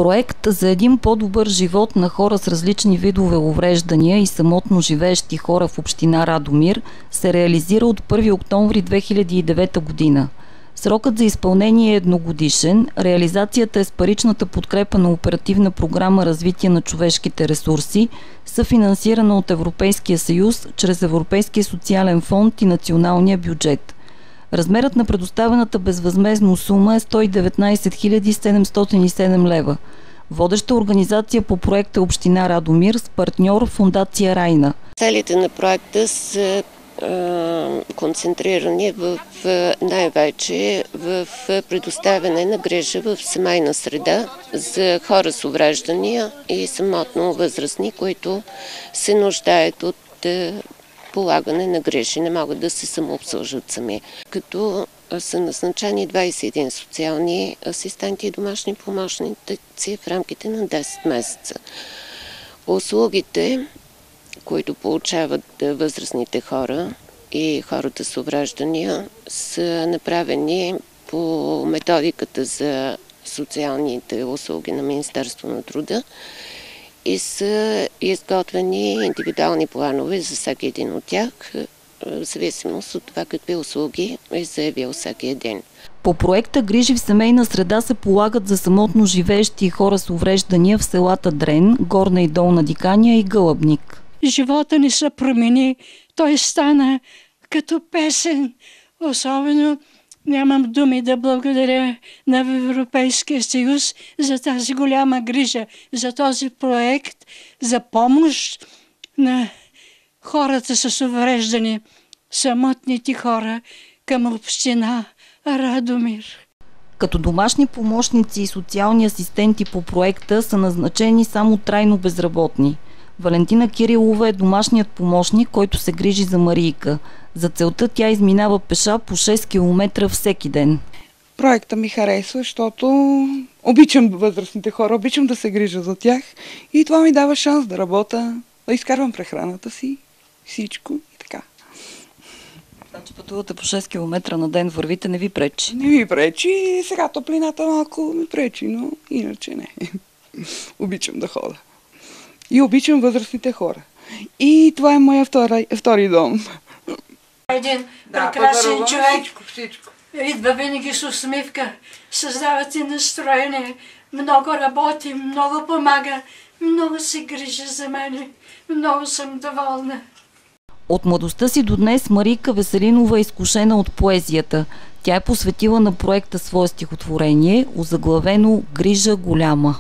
Проект за един по-добър живот на хора с различни видове увреждания и самотно живеещи хора в община Радомир се реализира от 1 октомври 2009 година. Срокът за изпълнение е едногодишен. Реализацията е с паричната подкрепа на Оперативна програма Развитие на човешките ресурси, съфинансирана от Европейския съюз чрез Европейския социален фонд и националния бюджет. Размерът на предоставената безвъзмездно сума е 119 707 лева. Водеща организация по проекта Община Радомир с партньор Фондация Райна. Целите на проекта са концентрирани най-вече в предоставяне на грижа в семейна среда за хора с увреждания и самотно възрастни, които се нуждаят от полагане на грижи, не могат да се самообслужват сами. Като са назначени 21 социални асистенти и домашни помощници в рамките на 10 месеца. Услугите, които получават възрастните хора и хората с увреждания, са направени по методиката за социалните услуги на Министерство на труда и са изготвени индивидуални планове за всеки един от тях, в зависимост от това какви услуги е заявил всеки един. По проекта грижи в семейна среда се полагат за самотно живеещи хора с увреждания в селата Дрен, Горна и Долна Диканя и Гълъбник. Живота ни се промени, той стана като песен. Особено нямам думи да благодаря на Европейския съюз за тази голяма грижа, за този проект, за помощ на хората с увреждане, самотните хора към община Радомир. Като домашни помощници и социални асистенти по проекта са назначени само трайно безработни. Валентина Кирилова е домашният помощник, който се грижи за Марийка. За целта тя изминава пеша по 6 км всеки ден. Проекта ми харесва, защото обичам възрастните хора, обичам да се грижа за тях и това ми дава шанс да работя, да изкарвам прехраната си, всичко и така. Значи пътувате по 6 км на ден, вървите, не ви пречи? Не ми пречи, сега топлината малко ми пречи, но иначе не. Обичам да хода. И обичам възрастните хора. И това е моя втори дом. Един прекрасен човек идва винаги с усмивка, създава ти настроение, много работи, много помага, много се грижи за мене, много съм доволна. От младостта си до днес Марийка Веселинова е изкушена от поезията. Тя е посветила на проекта свое стихотворение, озаглавено "Грижа голяма".